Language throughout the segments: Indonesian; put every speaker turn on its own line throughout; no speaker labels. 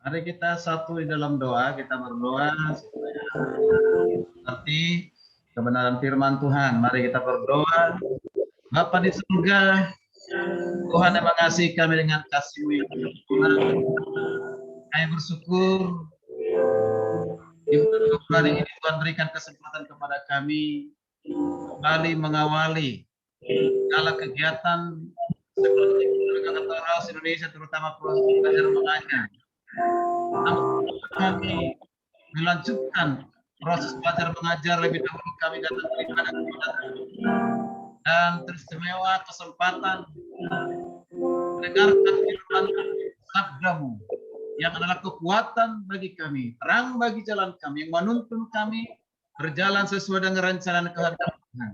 Mari kita satu di dalam doa, kita berdoa supaya mengerti kebenaran firman Tuhan. Mari kita berdoa. Bapa di surga, Tuhan yang mengasihi kami dengan kasih-Mu yang sempurna. Kami bersyukur di bulan Februari ini Tuhan berikan kesempatan kepada kami kembali mengawali segala kegiatan sekolah Angkatan Laut Indonesia, terutama proses belajar mengajar. Kami melanjutkan proses belajar mengajar lebih dahulu kami datang beribadah kepada dan teristimewa kesempatan mendengarkan firman sabda-Mu yang adalah kekuatan bagi kami, terang bagi jalan kami, yang menuntun kami berjalan sesuai dengan rencana dan kehendak Tuhan.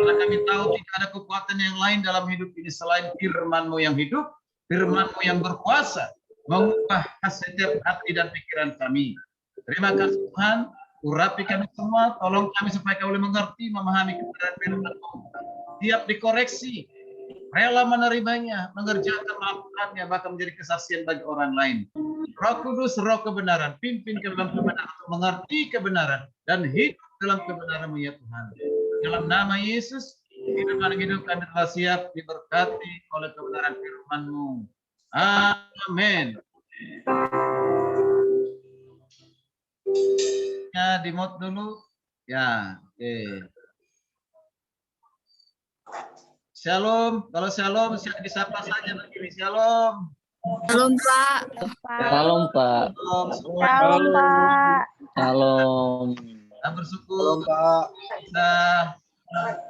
Karena kami tahu tidak ada kekuatan yang lain dalam hidup ini selain firman-Mu yang hidup, firman-Mu yang berkuasa mengubah setiap hati dan pikiran kami. Terima kasih Tuhan, urapi kami semua, tolong kami supaya kami boleh mengerti, memahami kebenaran firman-Mu. Siap dikoreksi, rela menerimanya, mengerjakan, melakukannya, bahkan menjadi kesaksian bagi orang lain. Roh Kudus, Roh kebenaran, pimpin kami dalam kebenaran untuk mengerti kebenaran dan hidup dalam kebenaran-Mu ya Tuhan. Dalam nama Yesus, hidup kami telah siap diberkati oleh kebenaran firman-Mu. Amin. Ya, di mute dulu. Ya, oke. Shalom. Kalau shalom, disapa saja begini. Shalom.
Shalom, Pak.
Shalom, Pak.
Shalom, Pak.
Shalom.
Saya bersyukur bisa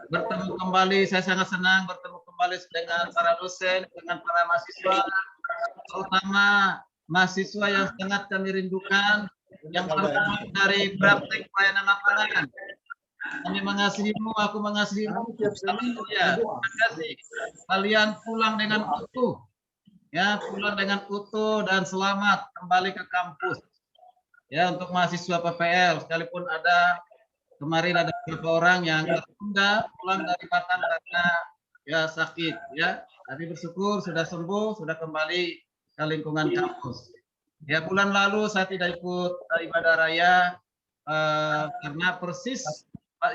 bertemu kembali. Saya sangat senang bertemu kembali dengan para dosen, dengan para mahasiswa, terutama mahasiswa yang sangat kami rindukan, yang pertama dari praktek pelayanan lapangan. Kami mengasihimu, aku mengasihimu. Haleluya. Terima kasih. Kalian pulang dengan utuh. Ya, pulang dengan utuh dan selamat kembali ke kampus. Ya, untuk mahasiswa PPL, sekalipun kemarin ada beberapa orang yang tertunda pulang dari Batam karena ya sakit, ya. Tapi bersyukur sudah sembuh, sudah kembali ke lingkungan kampus. Ya, bulan lalu saya tidak ikut ibadah raya karena persis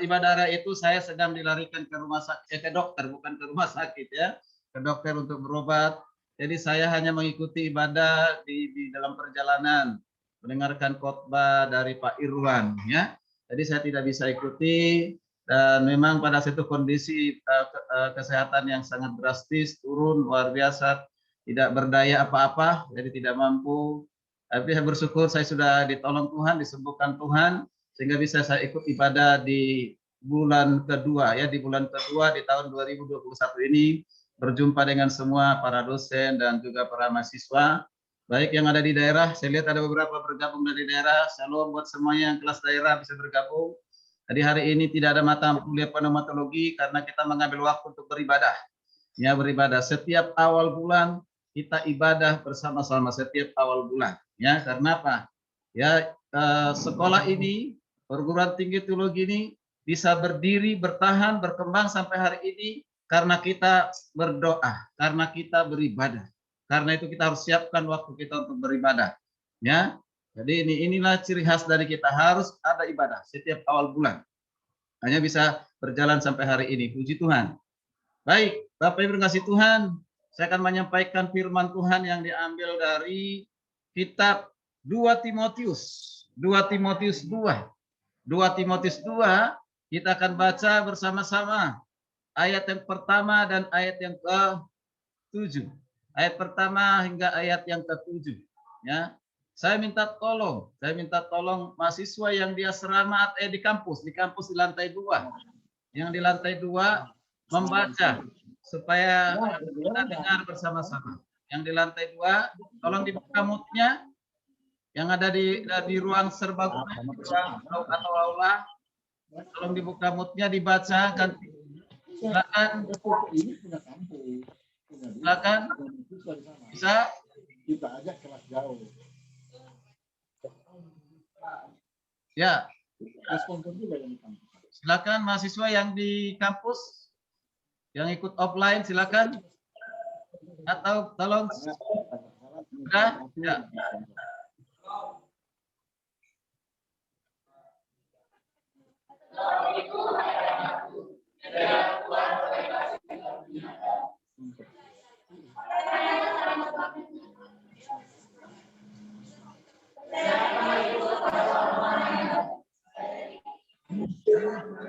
ibadah raya itu saya sedang dilarikan ke rumah sakit, ke dokter, bukan ke rumah sakit ya, ke dokter untuk berobat. Jadi saya hanya mengikuti ibadah di dalam perjalanan, mendengarkan khotbah dari Pak Irwan ya. Jadi saya tidak bisa ikuti dan memang pada satu kondisi kesehatan yang sangat drastis, turun luar biasa, tidak berdaya apa-apa, jadi tidak mampu. Tapi saya bersyukur saya sudah ditolong Tuhan, disembuhkan Tuhan, sehingga bisa saya ikut ibadah di bulan kedua ya, di bulan kedua di tahun 2021 ini, berjumpa dengan semua para dosen dan juga para mahasiswa. Baik yang ada di daerah, saya lihat ada beberapa bergabung dari daerah. Shalom buat semuanya yang kelas daerah bisa bergabung. Jadi hari ini tidak ada mata kuliah pneumatologi karena kita mengambil waktu untuk beribadah. Ya, beribadah setiap awal bulan kita ibadah bersama-sama setiap awal bulan. Ya, karena apa? Ya, sekolah ini, perguruan tinggi teologi ini bisa berdiri, bertahan, berkembang sampai hari ini karena kita berdoa, karena kita beribadah. Karena itu kita harus siapkan waktu kita untuk beribadah. Ya. Jadi inilah ciri khas dari kita, harus ada ibadah setiap awal bulan. Hanya bisa berjalan sampai hari ini. Puji Tuhan. Baik, Bapak Ibu kasih Tuhan, saya akan menyampaikan firman Tuhan yang diambil dari kitab 2 Timotius. 2 Timotius 2. 2 Timotius 2, kita akan baca bersama-sama ayat yang pertama dan ayat yang ke-7. Ayat pertama hingga ayat yang ke-7. Ya. Saya minta tolong mahasiswa yang di asrama di kampus di lantai 2. Yang di lantai 2 membaca supaya kita dengar bersama-sama. Yang di lantai 2, tolong dibuka mute-nya. Yang ada di ruang serbaguna, ruang atau aula, tolong dibuka mute-nya, dibaca kan. Silakan. Silakan. Bisa?
Kita ajak kelas jauh.
Ya.
Sponsor juga yang di kampus.
Silakan mahasiswa yang di kampus yang ikut offline silakan. Atau tolong sudah? Ya. Ya.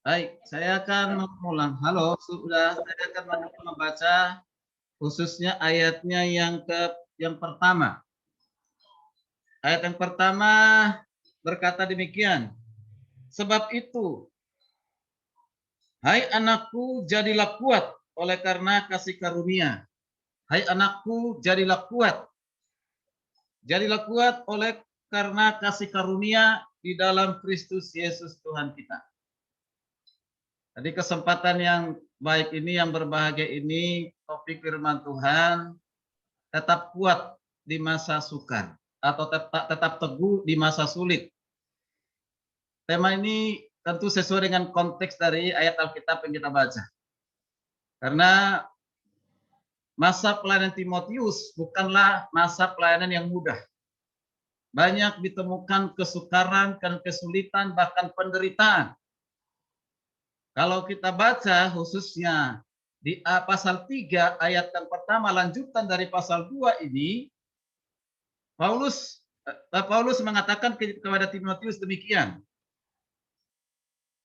Baik, saya akan mengulang. Halo, sudah. Saya akan membaca khususnya ayatnya yang pertama. Ayat yang pertama berkata demikian. Sebab itu, hai anakku, jadilah kuat oleh karena kasih karunia. Hai anakku, jadilah kuat. Jadilah kuat oleh karena kasih karunia di dalam Kristus Yesus Tuhan kita. Jadi kesempatan yang baik ini, yang berbahagia ini, topik firman Tuhan, tetap kuat di masa sukar atau tetap teguh di masa sulit. Tema ini tentu sesuai dengan konteks dari ayat Alkitab yang kita baca. Karena masa pelayanan Timotius bukanlah masa pelayanan yang mudah. Banyak ditemukan kesukaran dan kesulitan, bahkan penderitaan. Kalau kita baca khususnya di pasal 3 ayat yang pertama lanjutan dari pasal 2 ini, Paulus mengatakan kepada Timotius demikian.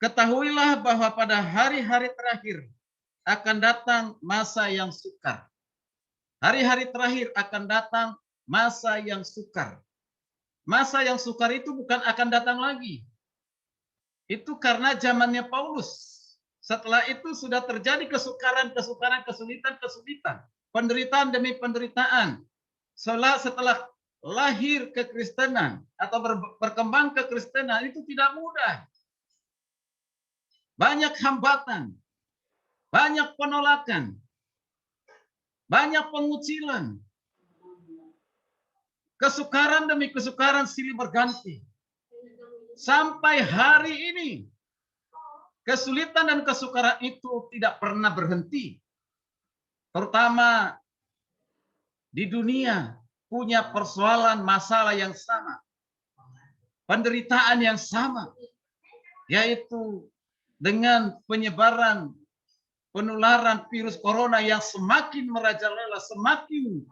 Ketahuilah bahwa pada hari-hari terakhir akan datang masa yang sukar. Hari-hari terakhir akan datang masa yang sukar. Masa yang sukar itu bukan akan datang lagi. Itu karena zamannya Paulus. Setelah itu sudah terjadi kesukaran, kesulitan. Penderitaan demi penderitaan. Setelah lahir kekristenan atau berkembang kekristenan itu tidak mudah. Banyak hambatan, banyak penolakan, banyak pengucilan. Kesukaran demi kesukaran silih berganti. Sampai hari ini, kesulitan dan kesukaran itu tidak pernah berhenti. Terutama di dunia punya persoalan masalah yang sama. Penderitaan yang sama. Yaitu dengan penyebaran penularan virus corona yang semakin merajalela, semakin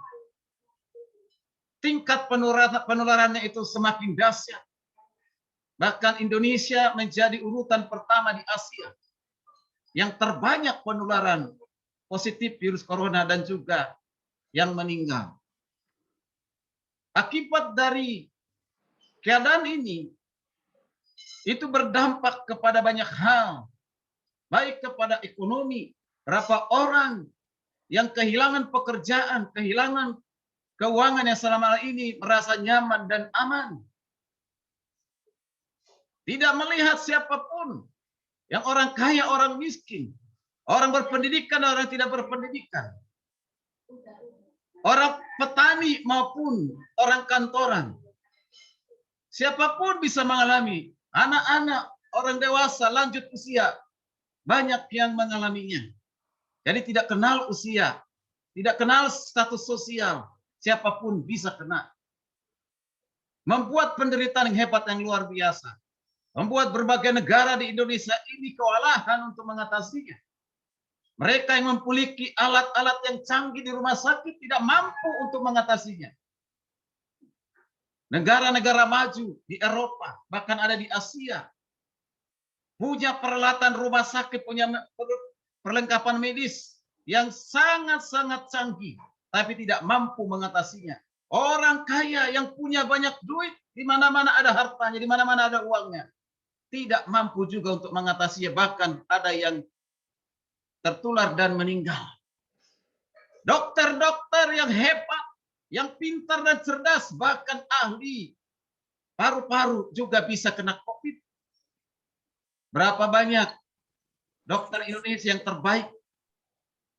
tingkat penularannya itu semakin dahsyat. Bahkan Indonesia menjadi urutan pertama di Asia yang terbanyak penularan positif virus corona dan juga yang meninggal. Akibat dari keadaan ini, itu berdampak kepada banyak hal, baik kepada ekonomi, berapa orang yang kehilangan pekerjaan, kehilangan keuangan yang selama ini merasa nyaman dan aman. Tidak melihat siapapun, yang orang kaya, orang miskin, orang berpendidikan, orang tidak berpendidikan, orang petani maupun orang kantoran. Siapapun bisa mengalami, anak-anak, orang dewasa, lanjut usia, banyak yang mengalaminya. Jadi tidak kenal usia, tidak kenal status sosial, siapapun bisa kena. Membuat penderitaan yang hebat yang luar biasa. Membuat berbagai negara di Indonesia ini kewalahan untuk mengatasinya. Mereka yang memiliki alat-alat yang canggih di rumah sakit tidak mampu untuk mengatasinya. Negara-negara maju di Eropa, bahkan ada di Asia, punya peralatan rumah sakit, punya perlengkapan medis yang sangat-sangat canggih, tapi tidak mampu mengatasinya. Orang kaya yang punya banyak duit, di mana-mana ada hartanya, di mana-mana ada uangnya, tidak mampu juga untuk mengatasinya, bahkan ada yang tertular dan meninggal. Dokter-dokter yang hebat, yang pintar dan cerdas, bahkan ahli paru-paru juga bisa kena COVID. Berapa banyak dokter Indonesia yang terbaik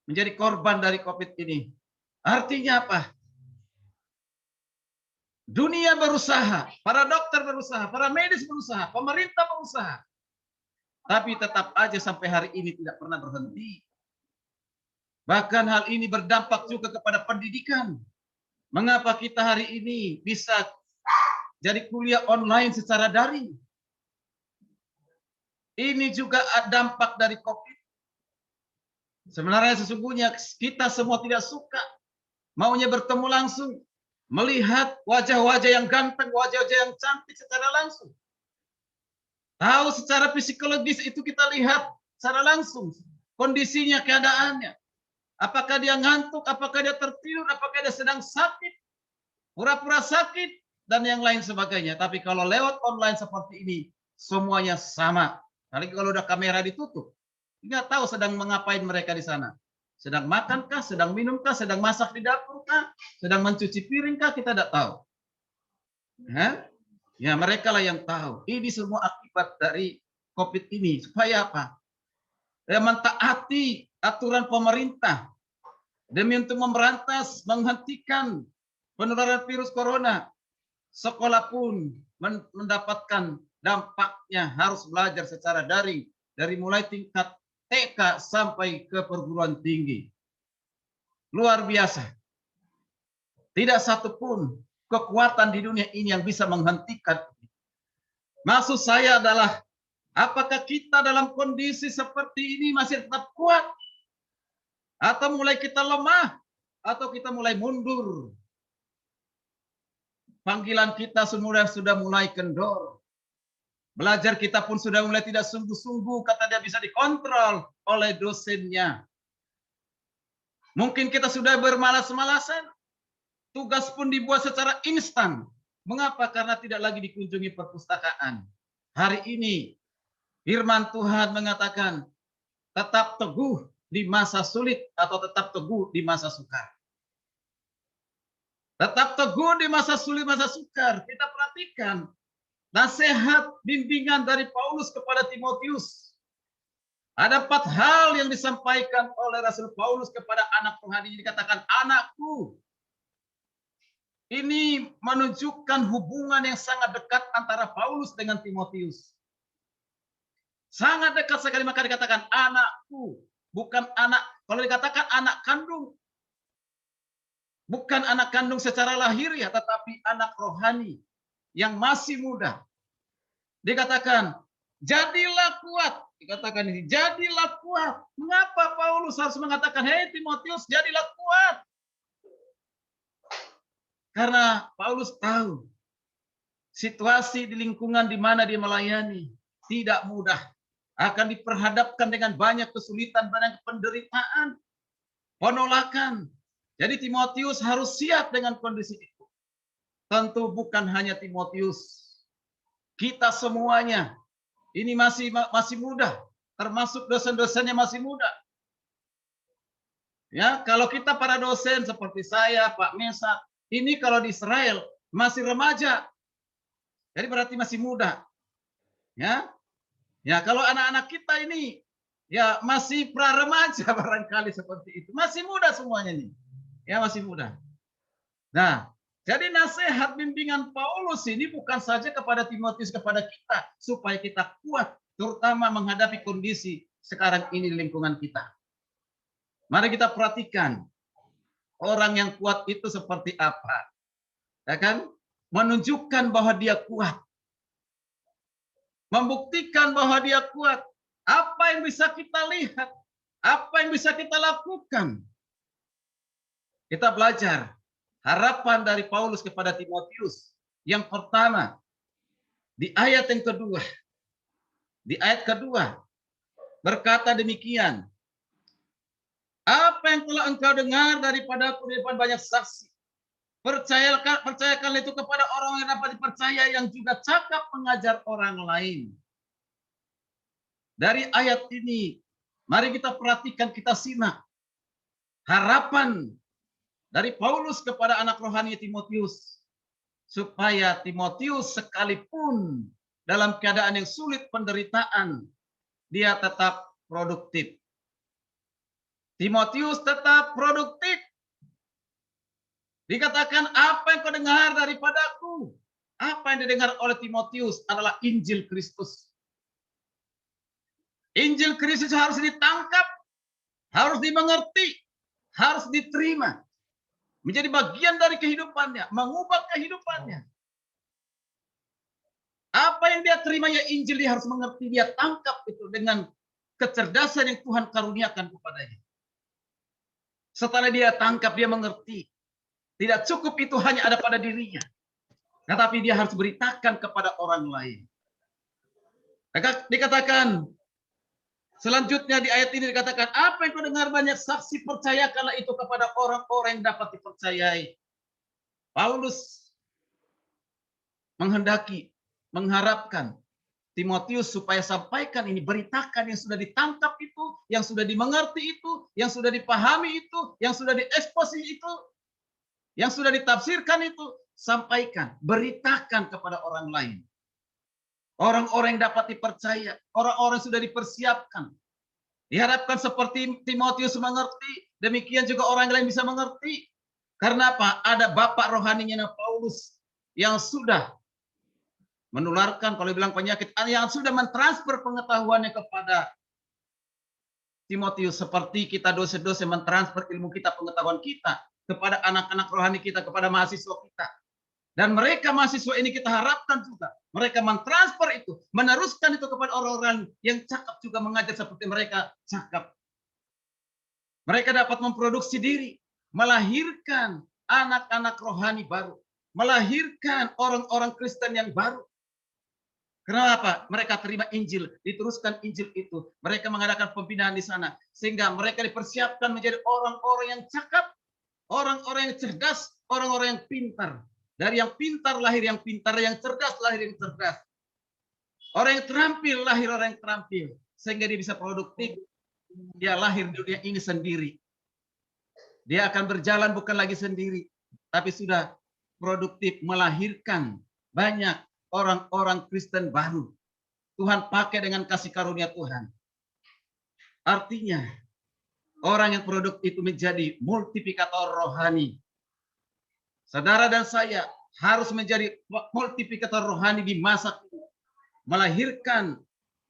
menjadi korban dari COVID ini. Artinya apa? Dunia berusaha, para dokter berusaha, para medis berusaha, pemerintah berusaha. Tapi tetap aja sampai hari ini tidak pernah berhenti. Bahkan hal ini berdampak juga kepada pendidikan. Mengapa kita hari ini bisa jadi kuliah online secara daring? Ini juga dampak dari COVID. Sebenarnya sesungguhnya kita semua tidak suka maunya bertemu langsung, melihat wajah-wajah yang ganteng, wajah-wajah yang cantik secara langsung. Tahu secara psikologis itu kita lihat secara langsung kondisinya, keadaannya. Apakah dia ngantuk, apakah dia tertidur, apakah dia sedang sakit, pura-pura sakit, dan yang lain sebagainya. Tapi kalau lewat online seperti ini, semuanya sama. Apalagi kalau udah kamera ditutup, nggak tahu sedang mengapain mereka di sana. Sedang makankah, sedang minumkah, sedang masak di dapurkah, sedang mencuci piringkah, kita tidak tahu. Ya mereka lah yang tahu. Ini semua akibat dari COVID ini. Supaya apa? Ya mentaati aturan pemerintah demi untuk memberantas, menghentikan penularan virus corona. Sekolah pun mendapatkan dampaknya, harus belajar secara daring dari mulai tingkat TK sampai ke perguruan tinggi. Luar biasa. Tidak satupun kekuatan di dunia ini yang bisa menghentikan. Maksud saya adalah, apakah kita dalam kondisi seperti ini masih tetap kuat? Atau mulai kita lemah? Atau kita mulai mundur? Panggilan kita sudah mulai kendor. Belajar kita pun sudah mulai tidak sungguh-sungguh, kata dia bisa dikontrol oleh dosennya. Mungkin kita sudah bermalas-malasan. Tugas pun dibuat secara instan. Mengapa? Karena tidak lagi dikunjungi perpustakaan. Hari ini firman Tuhan mengatakan, tetap teguh di masa sulit atau tetap teguh di masa sukar. Tetap teguh di masa sulit, masa sukar. Kita perhatikan nasihat bimbingan dari Paulus kepada Timotius. Ada 4 hal yang disampaikan oleh Rasul Paulus kepada anak rohani. Dikatakan, anakku. Ini menunjukkan hubungan yang sangat dekat antara Paulus dengan Timotius. Sangat dekat sekali, maka dikatakan anakku. Bukan anak, kalau dikatakan anak kandung. Bukan anak kandung secara lahiriah, tetapi anak rohani yang masih muda. Dikatakan, jadilah kuat. Dikatakan ini, jadilah kuat. Mengapa Paulus harus mengatakan, hei Timotius, jadilah kuat? Karena Paulus tahu situasi di lingkungan di mana dia melayani tidak mudah. Akan diperhadapkan dengan banyak kesulitan, banyak penderitaan, penolakan. Jadi Timotius harus siap dengan kondisi itu. Tentu bukan hanya Timotius. Kita semuanya ini masih muda, termasuk dosen-dosennya masih muda. Ya, kalau kita para dosen seperti saya, Pak Mesa, ini kalau di Israel masih remaja. Jadi berarti masih muda. Ya. Ya, kalau anak-anak kita ini ya masih pra-remaja barangkali seperti itu. Masih muda semuanya nih. Ya, masih muda. Nah, jadi nasihat bimbingan Paulus ini bukan saja kepada Timotius, kepada kita supaya kita kuat terutama menghadapi kondisi sekarang ini di lingkungan kita. Mari kita perhatikan orang yang kuat itu seperti apa. Ya kan? Menunjukkan bahwa dia kuat. Membuktikan bahwa dia kuat. Apa yang bisa kita lihat? Apa yang bisa kita lakukan? Kita belajar harapan dari Paulus kepada Timotius. Yang pertama, di ayat yang kedua. Di ayat kedua, berkata demikian. Apa yang telah engkau dengar daripada banyak saksi. Percayakan itu kepada orang yang dapat dipercaya, yang juga cakap mengajar orang lain. Dari ayat ini, mari kita perhatikan, kita simak harapan dari Paulus kepada anak rohani Timotius. supaya Timotius sekalipun dalam keadaan yang sulit penderitaan, dia tetap produktif. Timotius tetap produktif. Dikatakan, apa yang kau dengar daripadaku? Apa yang didengar oleh Timotius adalah Injil Kristus. Injil Kristus harus ditangkap, harus dimengerti, harus diterima. Menjadi bagian dari kehidupannya, mengubah kehidupannya. Apa yang dia terima ya Injil, dia harus mengerti, dia tangkap itu dengan kecerdasan yang Tuhan karuniakan kepadanya. Setelah dia tangkap, dia mengerti. Tidak cukup itu hanya ada pada dirinya. Tetapi dia harus beritakan kepada orang lain. Dikatakan, selanjutnya di ayat ini dikatakan, apa yang kau dengar banyak saksi, percayakanlah itu kepada orang-orang yang dapat dipercayai. Paulus menghendaki, mengharapkan Timotius supaya sampaikan ini, beritakan yang sudah ditangkap itu, yang sudah dimengerti itu, yang sudah dipahami itu, yang sudah dieksposi itu, yang sudah ditafsirkan itu, sampaikan, beritakan kepada orang lain. Orang-orang yang dapat dipercaya, orang-orang sudah dipersiapkan. Diharapkan seperti Timotius mengerti, demikian juga orang lain bisa mengerti. Karena apa? Ada bapak rohaninya Paulus yang sudah menularkan, kalau bilang penyakit, yang sudah mentransfer pengetahuannya kepada Timotius, seperti kita dosen-dosen mentransfer ilmu kita, pengetahuan kita kepada anak-anak rohani kita, kepada mahasiswa kita. Dan mereka mahasiswa ini kita harapkan juga mereka mentransfer itu, meneruskan itu kepada orang-orang yang cakap juga mengajar seperti mereka cakap. Mereka dapat memproduksi diri, melahirkan anak-anak rohani baru, melahirkan orang-orang Kristen yang baru. Kenapa? Mereka terima Injil, diteruskan Injil itu. Mereka mengadakan pembinaan di sana. Sehingga mereka dipersiapkan menjadi orang-orang yang cakap, orang-orang yang cerdas, orang-orang yang pintar. Dari yang pintar lahir yang pintar, yang cerdas lahir yang cerdas. Orang yang terampil lahir orang yang terampil. Sehingga dia bisa produktif. Dia lahir di dunia ini sendiri. Dia akan berjalan bukan lagi sendiri. Tapi sudah produktif, melahirkan banyak orang-orang Kristen baru. Tuhan pakai dengan kasih karunia Tuhan. Artinya, orang yang produktif itu menjadi multiplikator rohani. Saudara dan saya harus menjadi multiplikator rohani di masa ini. Melahirkan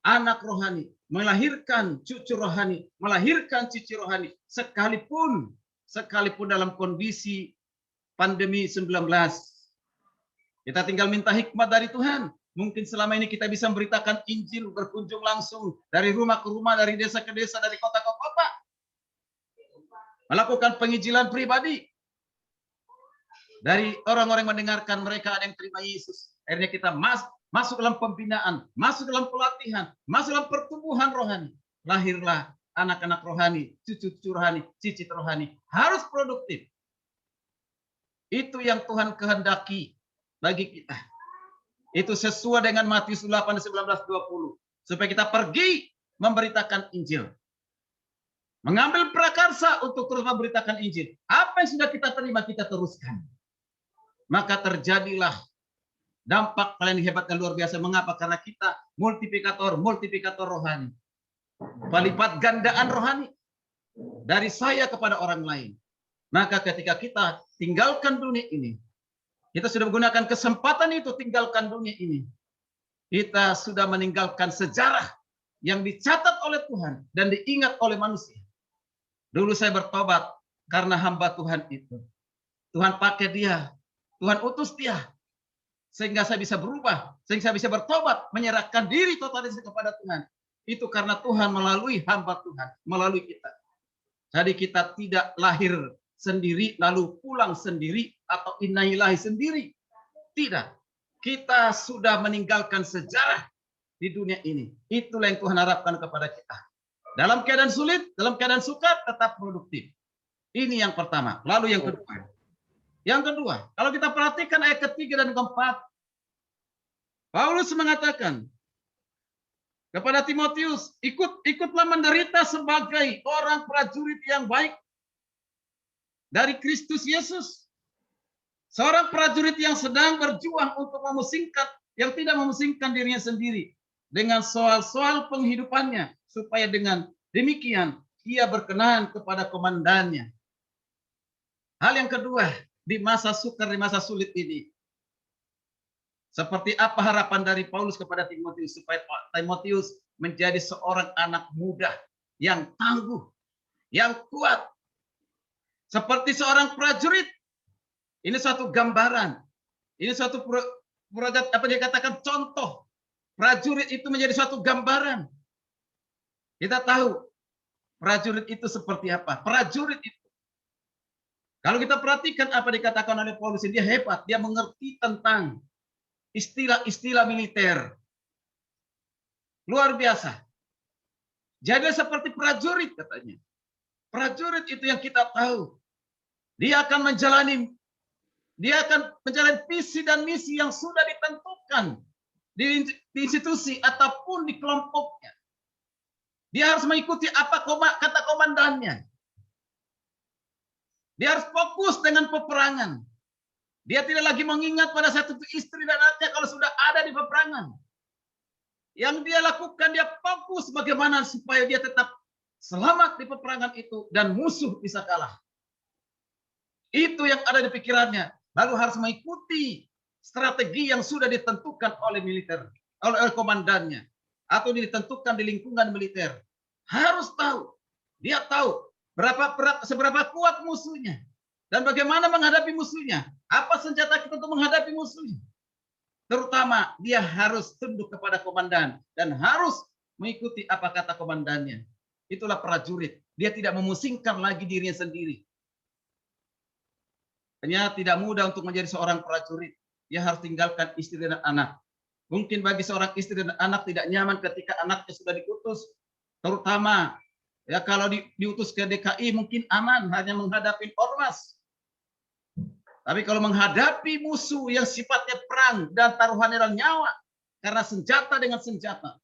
anak rohani, melahirkan cucu rohani, melahirkan cici rohani. Sekalipun dalam kondisi pandemi 19. Kita tinggal minta hikmat dari Tuhan. Mungkin selama ini kita bisa memberitakan Injil, berkunjung langsung dari rumah ke rumah, dari desa ke desa, dari kota ke kota. Melakukan penginjilan pribadi. Dari orang-orang yang mendengarkan, mereka ada yang terima Yesus. Akhirnya kita masuk dalam pembinaan, masuk dalam pelatihan, masuk dalam pertumbuhan rohani. Lahirlah anak-anak rohani, cucu-cucu rohani, cicit rohani. Harus produktif. Itu yang Tuhan kehendaki bagi kita. Itu sesuai dengan Matius 8, 19, 20. Supaya kita pergi memberitakan Injil. Mengambil prakarsa untuk terus memberitakan Injil. Apa yang sudah kita terima, kita teruskan. Maka terjadilah dampak paling hebat dan luar biasa. Mengapa? Karena kita multiplikator rohani. Pelipat gandaan rohani. Dari saya kepada orang lain. Maka ketika kita tinggalkan dunia ini, kita sudah menggunakan kesempatan itu tinggalkan dunia ini. Kita sudah meninggalkan sejarah yang dicatat oleh Tuhan dan diingat oleh manusia. Dulu saya bertobat karena hamba Tuhan itu. Tuhan pakai dia. Tuhan utus dia. Sehingga saya bisa berubah. Sehingga saya bisa bertobat. Menyerahkan diri totalitas kepada Tuhan. Itu karena Tuhan melalui hamba Tuhan. Melalui kita. Jadi kita tidak lahir sendiri lalu pulang sendiri atau innalillahi sendiri. Tidak. Kita sudah meninggalkan sejarah di dunia ini. Itulah yang Tuhan harapkan kepada kita. Dalam keadaan sulit, dalam keadaan sukar, tetap produktif. Ini yang pertama. Lalu yang kedua. Yang kedua, kalau kita perhatikan ayat ketiga dan keempat, Paulus mengatakan kepada Timotius, ikutlah menderita sebagai orang prajurit yang baik dari Kristus Yesus. Seorang prajurit yang sedang berjuang untuk memusingkan, yang tidak memusingkan dirinya sendiri dengan soal-soal penghidupannya, supaya dengan demikian ia berkenan kepada komandannya. Hal yang kedua, di masa sukar, di masa sulit ini, seperti apa harapan dari Paulus kepada Timotius, supaya Timotius menjadi seorang anak muda yang tangguh, yang kuat, seperti seorang prajurit. Ini suatu gambaran. Ini suatu apa dia katakan contoh. Prajurit itu menjadi suatu gambaran. Kita tahu prajurit itu seperti apa. Prajurit itu, kalau kita perhatikan apa dikatakan oleh Paulus, dia hebat. Dia mengerti tentang istilah-istilah militer. Luar biasa. Jadi seperti prajurit katanya. Prajurit itu yang kita tahu. Dia akan menjalani visi dan misi yang sudah ditentukan di institusi ataupun di kelompoknya. Dia harus mengikuti apa kata komandannya. Dia harus fokus dengan peperangan. Dia tidak lagi mengingat pada satu istri dan anaknya kalau sudah ada di peperangan. Yang dia lakukan, dia fokus bagaimana supaya dia tetap selamat di peperangan itu dan musuh bisa kalah. Itu yang ada di pikirannya. Lalu harus mengikuti strategi yang sudah ditentukan oleh militer, oleh komandannya, atau ditentukan di lingkungan militer. Harus tahu, dia tahu seberapa kuat musuhnya dan bagaimana menghadapi musuhnya. Apa senjata kita untuk menghadapi musuhnya? Terutama dia harus tunduk kepada komandan dan harus mengikuti apa kata komandannya. Itulah prajurit. Dia tidak memusingkan lagi dirinya sendiri. Hanya tidak mudah untuk menjadi seorang prajurit. Dia harus tinggalkan istri dan anak. Mungkin bagi seorang istri dan anak tidak nyaman ketika anaknya sudah diutus. Terutama ya kalau diutus ke DKI mungkin aman hanya menghadapi ormas. Tapi kalau menghadapi musuh yang sifatnya perang dan taruhannya adalah nyawa karena senjata dengan senjata.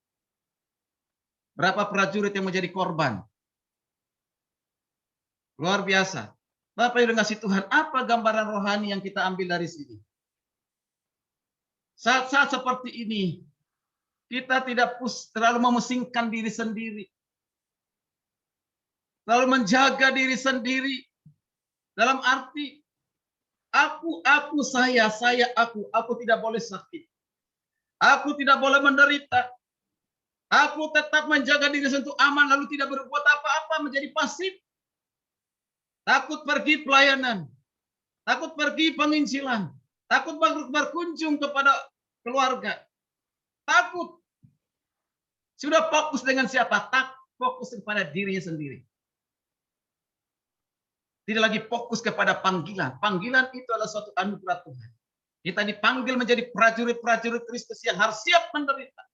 Berapa prajurit yang menjadi korban? Luar biasa. Bapak yang dikasihi Tuhan, apa gambaran rohani yang kita ambil dari sini? Saat-saat seperti ini, kita tidak terlalu memusingkan diri sendiri. Terlalu menjaga diri sendiri. Dalam arti, aku, saya, aku tidak boleh sakit. Aku tidak boleh menderita. Aku tetap menjaga diri untuk aman, lalu tidak berbuat apa-apa, menjadi pasif. Takut pergi pelayanan, takut pergi penginjilan, takut berkunjung kepada keluarga, takut. Sudah fokus dengan siapa? Fokus kepada dirinya sendiri. Tidak lagi fokus kepada panggilan. Panggilan itu adalah suatu anugerah Tuhan. Kita dipanggil menjadi prajurit-prajurit Kristus yang harus siap menderita.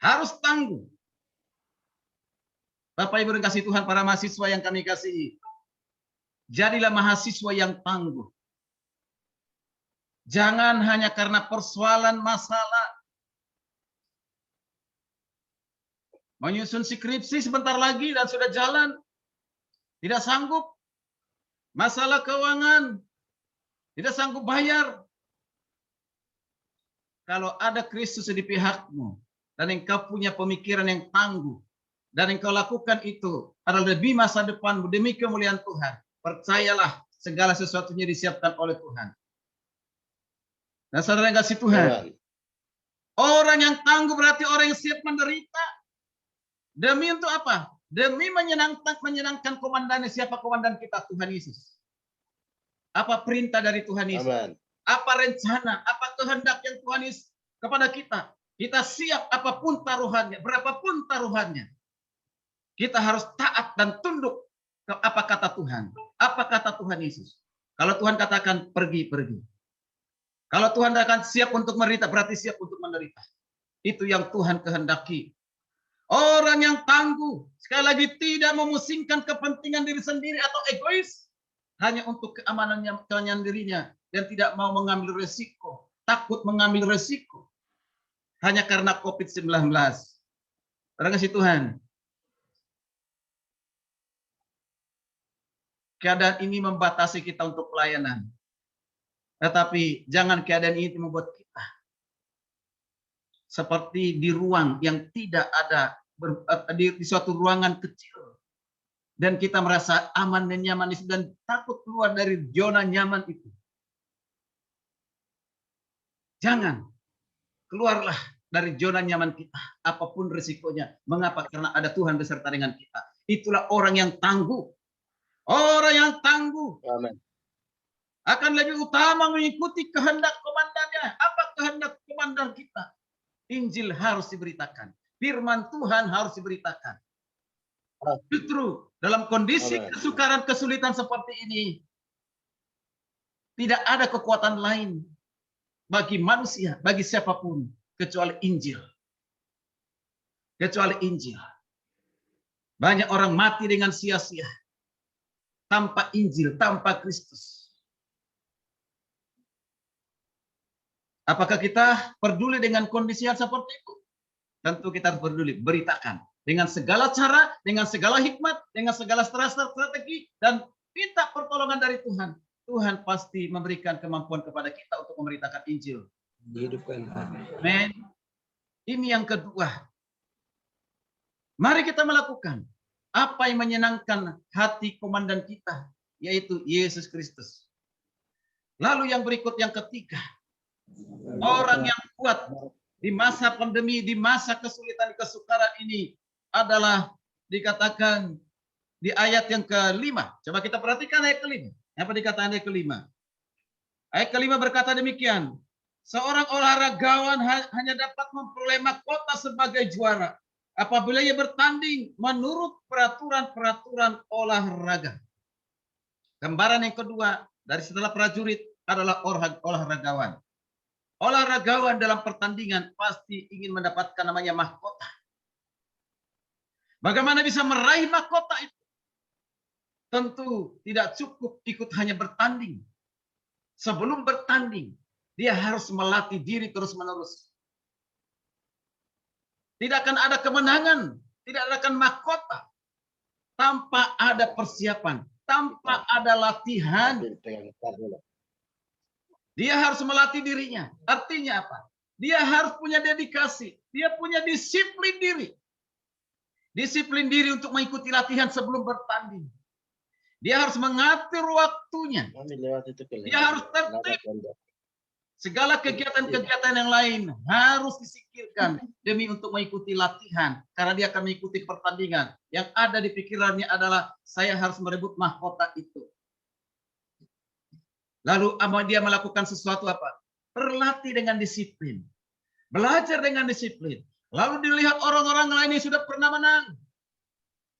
Harus tangguh. Bapak Ibu yang kasih Tuhan, para mahasiswa yang kami kasihi. Jadilah mahasiswa yang tangguh. Jangan hanya karena persoalan masalah. Menyusun skripsi sebentar lagi dan sudah jalan. Tidak sanggup. Masalah keuangan. Tidak sanggup bayar. Kalau ada Kristus di pihakmu. Dan engkau punya pemikiran yang tangguh. Dan engkau lakukan itu adalah demi masa depanmu. Demi kemuliaan Tuhan. Percayalah segala sesuatunya disiapkan oleh Tuhan. Dan saudara yang kasih Tuhan. Orang yang tangguh berarti orang yang siap menderita. Demi untuk apa? Demi menyenangkan komandannya. Siapa komandan kita? Tuhan Yesus. Apa perintah dari Tuhan Yesus? Amen. Apa rencana? Apa kehendak yang Tuhan Yesus kepada kita? Kita siap apapun taruhannya. Berapapun taruhannya. Kita harus taat dan tunduk ke apa kata Tuhan. Apa kata Tuhan Yesus? Kalau Tuhan katakan pergi, pergi. Kalau Tuhan akan siap untuk menderita, berarti siap untuk menderita. Itu yang Tuhan kehendaki. Orang yang tangguh, sekali lagi tidak memusingkan kepentingan diri sendiri atau egois. Hanya untuk keamanan dirinya. Dan tidak mau mengambil resiko. Takut mengambil resiko. Hanya karena COVID-19. Terima kasih Tuhan. Keadaan ini membatasi kita untuk pelayanan. Tetapi jangan keadaan ini membuat kita seperti di ruang yang tidak ada, di suatu ruangan kecil. Dan kita merasa aman dan nyaman dan takut keluar dari zona nyaman itu. Jangan. Keluarlah dari zona nyaman kita. Apapun risikonya. Mengapa? Karena ada Tuhan beserta dengan kita. Itulah orang yang tangguh. Orang yang tangguh.
Amin.
Akan lebih utama mengikuti kehendak komandannya. Apa kehendak komandan kita? Injil harus diberitakan. Firman Tuhan harus diberitakan. Justru dalam kondisi kesukaran, kesulitan seperti ini, tidak ada kekuatan lain bagi manusia, bagi siapapun, kecuali Injil. Kecuali Injil. Banyak orang mati dengan sia-sia. Tanpa Injil, tanpa Kristus. Apakah kita peduli dengan kondisi yang seperti itu? Tentu kita harus peduli, beritakan. Dengan segala cara, dengan segala hikmat, dengan segala strategi, dan minta pertolongan dari Tuhan. Tuhan pasti memberikan kemampuan kepada kita untuk memberitakan Injil.
Dihidupkan.
Amin. Ini yang kedua. Mari kita melakukan apa yang menyenangkan hati komandan kita, yaitu Yesus Kristus. Lalu yang berikut, yang ketiga. Orang yang kuat di masa pandemi, di masa kesulitan, kesukaran ini adalah dikatakan di ayat yang kelima. Coba kita perhatikan ayat kelima. Apa dikatakan ayat kelima? Ayat kelima berkata demikian. Seorang olahragawan hanya dapat memperoleh mahkota sebagai juara apabila ia bertanding menurut peraturan-peraturan olahraga. Gambaran yang kedua dari setelah prajurit adalah olahragawan. Olahragawan dalam pertandingan pasti ingin mendapatkan namanya mahkota. Bagaimana bisa meraih mahkota itu? Tentu tidak cukup ikut hanya bertanding. Sebelum bertanding, dia harus melatih diri terus-menerus. Tidak akan ada kemenangan, tidak akan mahkota tanpa ada persiapan, tanpa ada latihan. Dia harus melatih dirinya. Artinya apa? Dia harus punya dedikasi, dia punya disiplin diri. Disiplin diri untuk mengikuti latihan sebelum bertanding. Dia harus mengatur waktunya. Dia harus tertib. Segala kegiatan-kegiatan yang lain harus disingkirkan demi untuk mengikuti latihan. Karena dia akan mengikuti pertandingan. Yang ada di pikirannya adalah saya harus merebut mahkota itu. Lalu dia melakukan sesuatu apa? Berlatih dengan disiplin. Belajar dengan disiplin. Lalu dilihat orang-orang lain yang sudah pernah menang.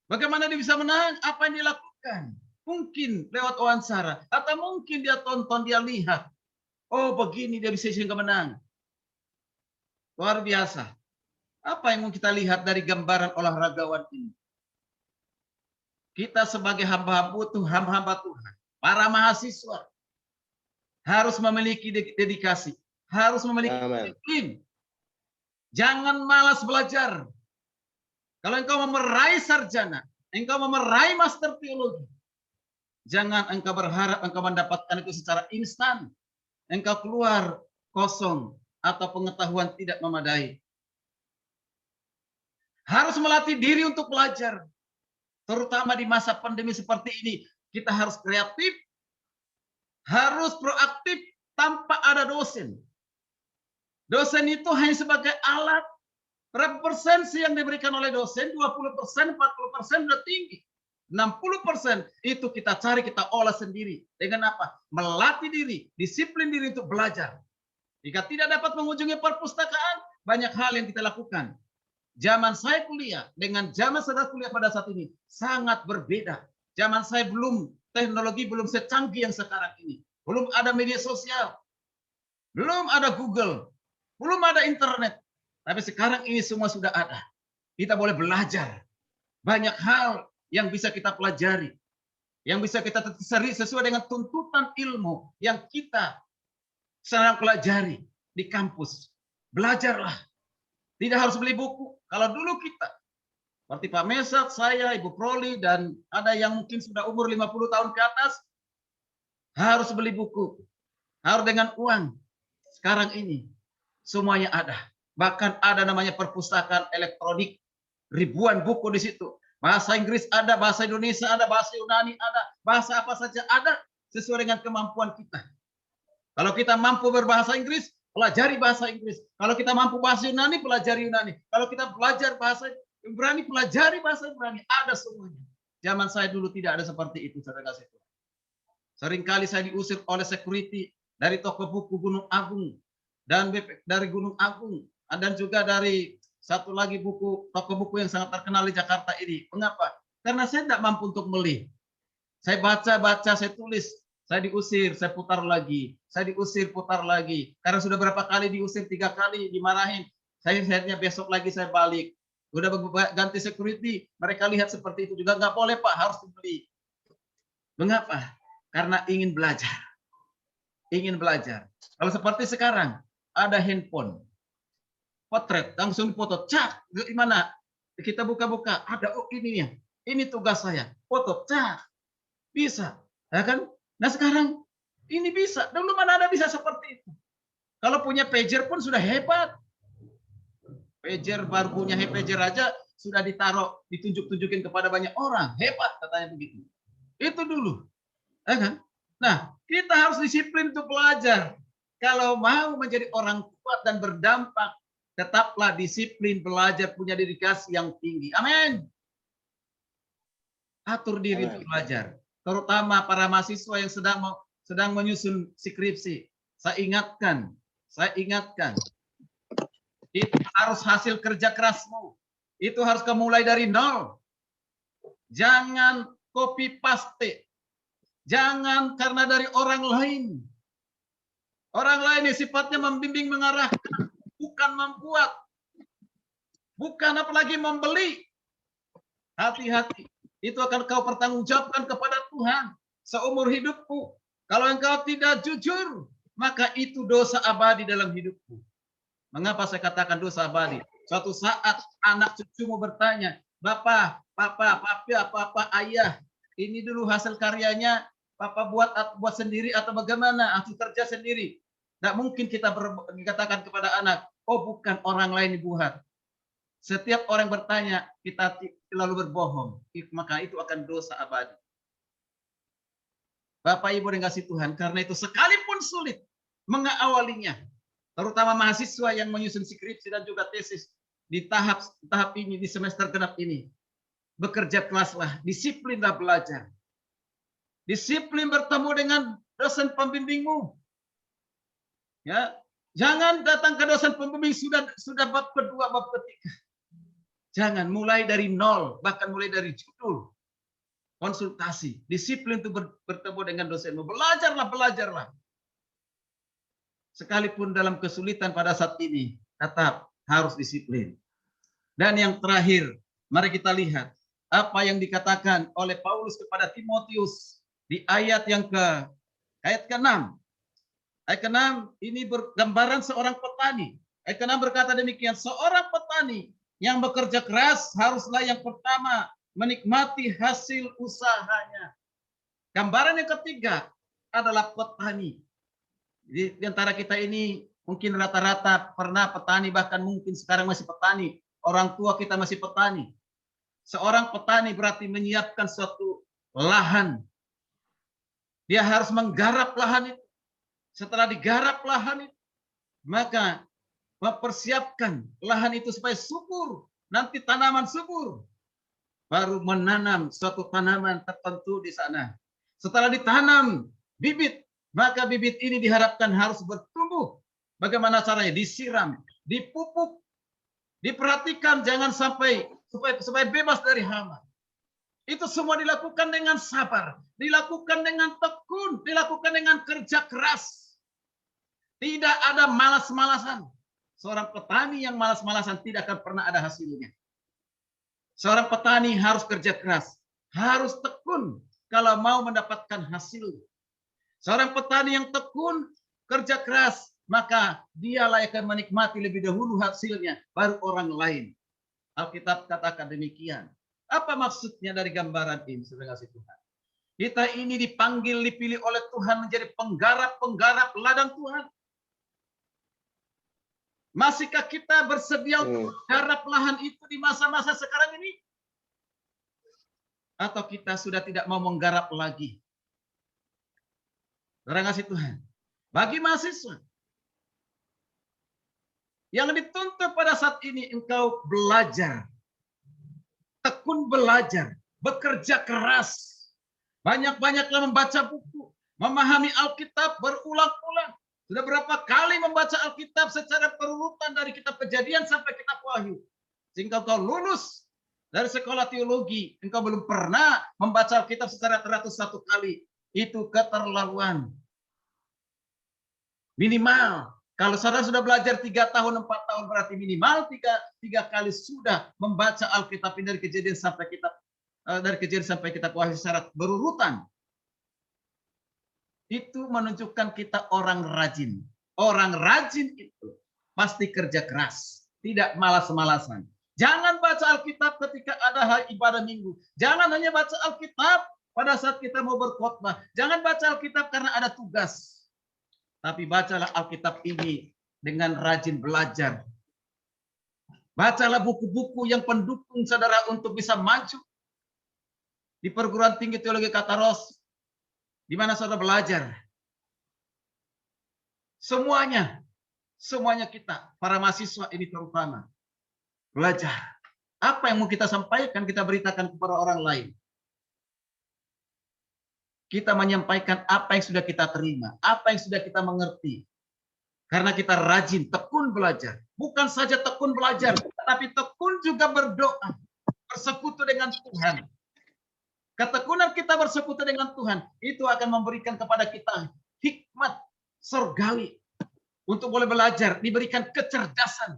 Bagaimana dia bisa menang? Apa yang dilakukan? Mungkin lewat wawancara. Atau mungkin dia tonton, dia lihat. Oh begini dia bisa sehingga menang. Luar biasa. Apa yang mau kita lihat dari gambaran olahragawan ini? Kita sebagai hamba-hamba Tuhan. Para mahasiswa. Harus memiliki dedikasi. Harus memiliki disiplin. Jangan malas belajar. Kalau engkau mau meraih sarjana, engkau mau meraih master teologi, jangan engkau berharap engkau mendapatkan itu secara instan. Engkau keluar kosong atau pengetahuan tidak memadai. Harus melatih diri untuk belajar. Terutama di masa pandemi seperti ini, kita harus kreatif, harus proaktif tanpa ada dosen. Dosen itu hanya sebagai alat. Berapa persen sih yang diberikan oleh dosen? 20%, 40% sudah tinggi. 60% itu kita cari, kita olah sendiri. Dengan apa? Melatih diri, disiplin diri untuk belajar. Jika tidak dapat mengunjungi perpustakaan, banyak hal yang kita lakukan. Zaman saya kuliah dengan zaman saya kuliah pada saat ini sangat berbeda. Zaman saya teknologi belum secanggih yang sekarang ini. Belum ada media sosial. Belum ada Google. Belum ada internet. Tapi sekarang ini semua sudah ada. Kita boleh belajar. Banyak hal yang bisa kita pelajari. Yang bisa kita telusuri sesuai dengan tuntutan ilmu yang kita sedang pelajari di kampus. Belajarlah. Tidak harus beli buku. Kalau dulu kita, seperti Pak Mesat, saya, Ibu Proli, dan ada yang mungkin sudah umur 50 tahun ke atas, harus beli buku. harus dengan uang. Sekarang ini semuanya ada. Bahkan ada namanya perpustakaan elektronik, ribuan buku di situ. Bahasa Inggris ada, bahasa Indonesia ada, bahasa Yunani ada, bahasa apa saja ada sesuai dengan kemampuan kita. Kalau kita mampu berbahasa Inggris, pelajari bahasa Inggris. Kalau kita mampu bahasa Yunani, pelajari Yunani. Kalau kita belajar bahasa Ibrani, pelajari bahasa Ibrani. Ada semuanya. Zaman saya dulu tidak ada seperti itu, saudara kasih Tuhan. Seringkali saya diusir oleh security dari toko buku Gunung Agung dan dari Gunung Agung dan juga dari satu lagi toko buku yang sangat terkenal di Jakarta ini. Mengapa? Karena saya tidak mampu untuk beli. Saya baca, saya tulis, saya diusir, saya putar lagi, saya diusir, putar lagi. Karena sudah berapa kali diusir, 3 kali dimarahin. Akhirnya besok lagi saya balik. Udah ganti security, mereka lihat seperti itu juga nggak boleh Pak, harus dibeli. Mengapa? Karena ingin belajar. Ingin belajar. Kalau seperti sekarang, ada handphone. Potret, langsung foto. Cak, gimana? Kita buka-buka, ada ini nih. Ini tugas saya. Foto, cak. Bisa. Ya kan? Nah sekarang, ini bisa. Dulu mana ada bisa seperti itu. Kalau punya pager pun sudah hebat. Pager, baru punya pager aja, sudah ditaruh, ditunjuk-tunjukin kepada banyak orang. Hebat, katanya begitu. Itu dulu. Ya kan? Nah, kita harus disiplin untuk belajar. Kalau mau menjadi orang kuat dan berdampak, tetaplah disiplin belajar, punya dedikasi yang tinggi. Amin. Atur diri untuk belajar. Terutama para mahasiswa yang sedang menyusun skripsi. Saya ingatkan. Itu harus hasil kerja kerasmu. Itu harus mulai dari nol. Jangan copy paste. Jangan karena dari orang lain. Orang lain yang sifatnya membimbing, mengarahkan. Bukan membuat, bukan apalagi membeli. Hati-hati, itu akan kau pertanggungjawabkan kepada Tuhan seumur hidupmu. Kalau engkau tidak jujur, maka itu dosa abadi dalam hidupmu. Mengapa saya katakan dosa abadi? Suatu saat anak cucumu bertanya, Bapak, Papa, Ayah, ini dulu hasil karyanya, Papa buat sendiri atau bagaimana? Aku kerja sendiri. Tidak mungkin kita katakan kepada anak, oh bukan orang lain buat. Setiap orang bertanya, kita lalu berbohong. Maka itu akan dosa abadi. Bapak Ibu yang kasih Tuhan, karena itu sekalipun sulit mengawalinya. Terutama mahasiswa yang menyusun skripsi dan juga tesis di tahap ini, di semester genap ini. Bekerja kelaslah, disiplinlah belajar. Disiplin bertemu dengan dosen pembimbingmu. Ya, jangan datang ke dosen pembimbing sudah bab kedua, bab ketiga. Jangan mulai dari nol, bahkan mulai dari judul. Konsultasi, disiplin untuk bertemu dengan dosenmu. Belajarlah. Sekalipun dalam kesulitan pada saat ini, tetap harus disiplin. Dan yang terakhir, mari kita lihat apa yang dikatakan oleh Paulus kepada Timotius di ayat ke-6. Ayat ke-6 ini gambaran seorang petani. Ayat ke-6 berkata demikian, seorang petani yang bekerja keras haruslah yang pertama menikmati hasil usahanya. Gambaran yang ketiga adalah petani. Jadi di antara kita ini mungkin rata-rata pernah petani, bahkan mungkin sekarang masih petani. Orang tua kita masih petani. Seorang petani berarti menyiapkan suatu lahan. Dia harus menggarap lahan itu. Setelah digarap lahan itu, maka mempersiapkan lahan itu supaya subur. Nanti tanaman subur. Baru menanam suatu tanaman tertentu di sana. Setelah ditanam bibit, maka bibit ini diharapkan harus bertumbuh. Bagaimana caranya? Disiram, dipupuk, diperhatikan jangan sampai supaya bebas dari hama. Itu semua dilakukan dengan sabar, dilakukan dengan tekun, dilakukan dengan kerja keras. Tidak ada malas-malasan. Seorang petani yang malas-malasan tidak akan pernah ada hasilnya. Seorang petani harus kerja keras, harus tekun kalau mau mendapatkan hasil. Seorang petani yang tekun, kerja keras, maka dialah yang akan menikmati lebih dahulu hasilnya, baru orang lain. Alkitab katakan demikian. Apa maksudnya dari gambaran ini, saudara kasih Tuhan? Kita ini dipanggil, dipilih oleh Tuhan menjadi penggarap-penggarap ladang Tuhan. Masihkah kita bersedia untuk menggarap lahan itu di masa-masa sekarang ini? Atau kita sudah tidak mau menggarap lagi? Saudara kasih Tuhan. Bagi mahasiswa yang dituntut pada saat ini, engkau belajar, tekun belajar, bekerja keras, banyak-banyaklah membaca buku, memahami Alkitab berulang-ulang. Sudah berapa kali membaca Alkitab secara berurutan dari kitab Kejadian sampai kitab Wahyu. Sehingga engkau lulus dari sekolah teologi, engkau belum pernah membaca Alkitab secara teratur 1 kali. Itu keterlaluan. Minimal, kalau saudara sudah belajar 3 tahun, 4 tahun, berarti minimal 3 kali sudah membaca Alkitab dari Kejadian sampai kitab Wahyu secara berurutan. Itu menunjukkan kita orang rajin. Orang rajin itu pasti kerja keras, tidak malas-malasan. Jangan baca Alkitab ketika ada hari ibadah minggu. Jangan hanya baca Alkitab pada saat kita mau berkhotbah. Jangan baca Alkitab karena ada tugas. Tapi bacalah Alkitab ini dengan rajin belajar. Bacalah buku-buku yang pendukung saudara untuk bisa maju di perguruan tinggi teologi Kataros, di mana saudara belajar. Semuanya kita, para mahasiswa ini terutama, belajar. Apa yang mau kita sampaikan, kita beritakan kepada orang lain. Kita menyampaikan apa yang sudah kita terima, apa yang sudah kita mengerti. Karena kita rajin, tekun belajar. Bukan saja tekun belajar, tetapi tekun juga berdoa, bersekutu dengan Tuhan. Ketekunan kita bersekutu dengan Tuhan, itu akan memberikan kepada kita hikmat surgawi untuk boleh belajar, diberikan kecerdasan.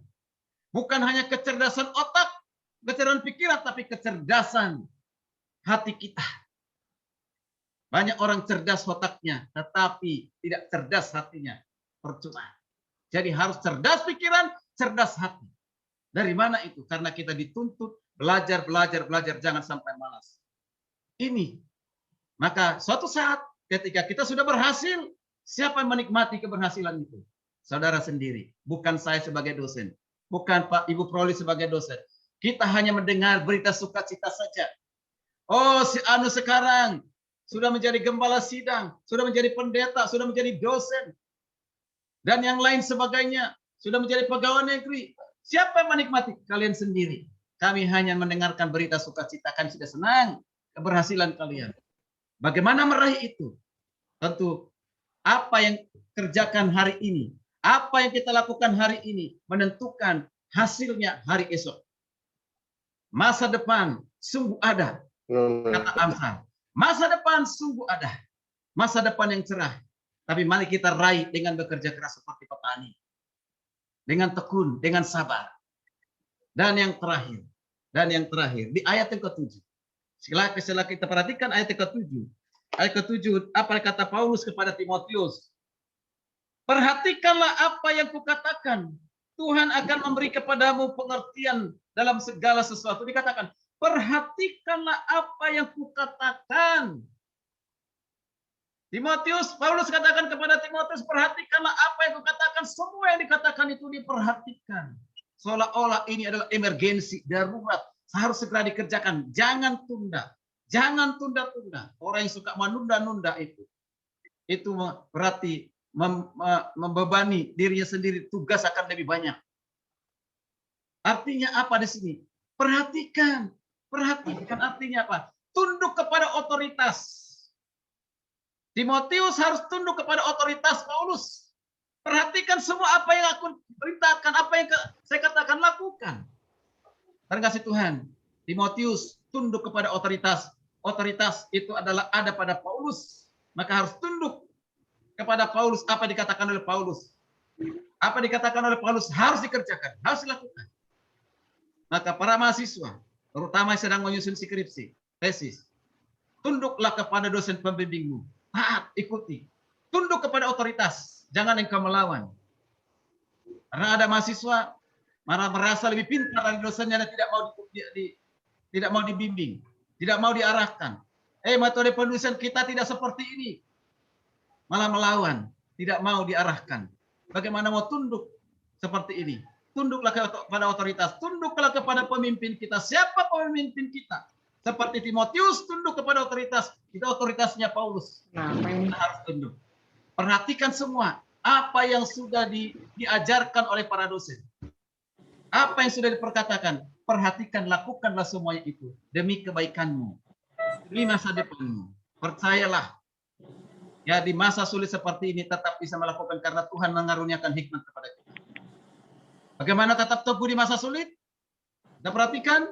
Bukan hanya kecerdasan otak, kecerdasan pikiran, tapi kecerdasan hati kita. Banyak orang cerdas otaknya, tetapi tidak cerdas hatinya. Percuma. Jadi harus cerdas pikiran, cerdas hati. Dari mana itu? Karena kita dituntut belajar, jangan sampai malas. Ini. Maka suatu saat ketika kita sudah berhasil, siapa yang menikmati keberhasilan itu? Saudara sendiri. Bukan saya sebagai dosen. Bukan Pak Ibu Proli sebagai dosen. Kita hanya mendengar berita sukacita saja. Oh, si Anu sekarang sudah menjadi gembala sidang, sudah menjadi pendeta, sudah menjadi dosen, dan yang lain sebagainya, sudah menjadi pegawai negeri. Siapa yang menikmati? Kalian sendiri. Kami hanya mendengarkan berita sukacita, kami sudah senang keberhasilan kalian. Bagaimana meraih itu? Tentu apa yang kerjakan hari ini, apa yang kita lakukan hari ini, menentukan hasilnya hari esok. Masa depan sungguh ada, kata Amsal. Masa depan sungguh ada. Masa depan yang cerah. Tapi mari kita raih dengan bekerja keras seperti petani. Dengan tekun, dengan sabar. Dan yang terakhir. Di ayat yang ke-7. Setelah kita perhatikan ayat yang ke-7. Ayat ke-7, apa kata Paulus kepada Timotius? Perhatikanlah apa yang kukatakan. Tuhan akan memberi kepadamu pengertian dalam segala sesuatu. Dikatakan, perhatikanlah apa yang kukatakan. Paulus katakan kepada Timotius, perhatikanlah apa yang kukatakan. Semua yang dikatakan itu diperhatikan. Seolah-olah ini adalah emergensi, darurat. Harus segera dikerjakan. Jangan tunda. Jangan tunda-tunda. Orang yang suka menunda-nunda itu berarti membebani dirinya sendiri. Tugas akan lebih banyak. Artinya apa di sini? Perhatikan. Perhatikan artinya apa? Tunduk kepada otoritas. Timotius harus tunduk kepada otoritas Paulus. Perhatikan semua apa yang aku perintahkan, apa yang saya katakan lakukan. Terima kasih Tuhan. Timotius tunduk kepada otoritas. Otoritas itu adalah ada pada Paulus. Maka harus tunduk kepada Paulus. Apa dikatakan oleh Paulus? Apa dikatakan oleh Paulus harus dikerjakan, harus dilakukan. Maka para mahasiswa, terutama yang sedang menyusun skripsi, tesis, tunduklah kepada dosen pembimbingmu. Taat, ikuti. Tunduk kepada otoritas. Jangan engkau melawan. Karena ada mahasiswa merasa lebih pintar dari dosennya dan tidak mau dibimbing, tidak mau diarahkan. Metode penulisan kita tidak seperti ini. Malah melawan, tidak mau diarahkan. Bagaimana mau tunduk seperti ini? Tunduklah kepada otoritas, tunduklah kepada pemimpin kita. Siapa pemimpin kita? Seperti Timotius tunduk kepada otoritas, itu otoritasnya Paulus. Kita harus tunduk. Perhatikan semua apa yang sudah diajarkan oleh para dosen. Apa yang sudah diperkatakan, perhatikan, lakukanlah semuanya itu demi kebaikanmu, demi masa depanmu. Percayalah, ya di masa sulit seperti ini tetap bisa melakukan karena Tuhan mengaruniakan hikmat kepada kita. Bagaimana tetap teguh di masa sulit? Kita perhatikan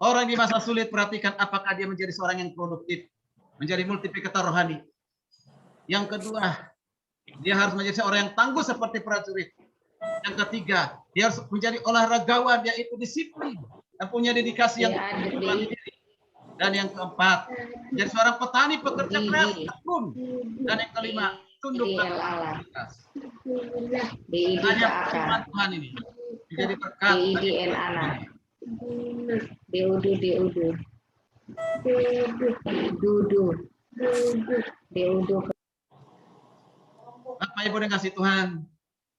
orang di masa sulit, perhatikan apakah dia menjadi seorang yang produktif, menjadi multiplikator rohani. Yang kedua, dia harus menjadi seorang yang tangguh seperti prajurit. Yang ketiga, dia harus menjadi olahragawan, yaitu disiplin dan punya dedikasi yang tinggi. Dan yang keempat, jadi seorang petani pekerja keras tekun. Dan yang kelima, tunduklah otoritas. Hanya firman Tuhan ini menjadi berkat. Bapak Ibu yang kasih Tuhan,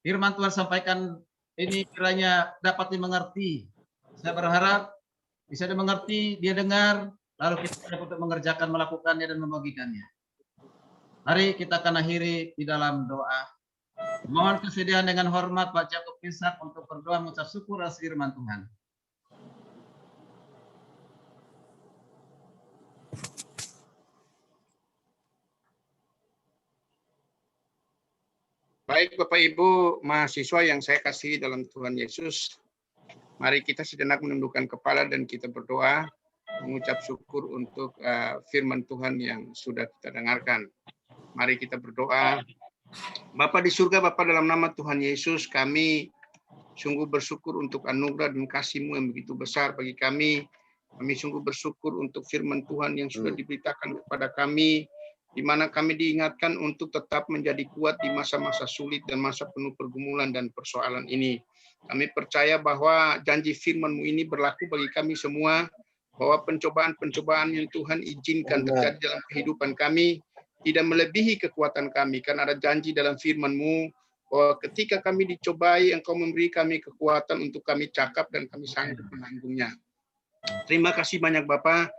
firman Tuhan sampaikan ini kiranya dapat dimengerti. Saya berharap bisa dimengerti, dia dengar, lalu kita dapat mengerjakan, melakukannya dan membagikannya. Mari kita akan akhiri di dalam doa. Mohon kesediaan dengan hormat Pak Jakob Ishak untuk berdoa mengucap syukur atas firman Tuhan.
Baik Bapak Ibu mahasiswa yang saya kasih dalam Tuhan Yesus, mari kita sejenak menundukkan kepala dan kita berdoa mengucap syukur untuk firman Tuhan yang sudah kita dengarkan. Mari kita berdoa. Bapa di surga, Bapa dalam nama Tuhan Yesus, kami sungguh bersyukur untuk anugerah dan kasih-Mu yang begitu besar bagi kami. Kami sungguh bersyukur untuk firman Tuhan yang sudah diberitakan kepada kami, di mana kami diingatkan untuk tetap menjadi kuat di masa-masa sulit dan masa penuh pergumulan dan persoalan ini. Kami percaya bahwa janji firman-Mu ini berlaku bagi kami semua, bahwa pencobaan-pencobaan yang Tuhan izinkan terjadi dalam kehidupan kami tidak melebihi kekuatan kami, karena ada janji dalam firman-Mu bahwa ketika kami dicobai, Engkau memberi kami kekuatan untuk kami cakap dan kami sanggup menanggungnya. Terima kasih banyak Bapak.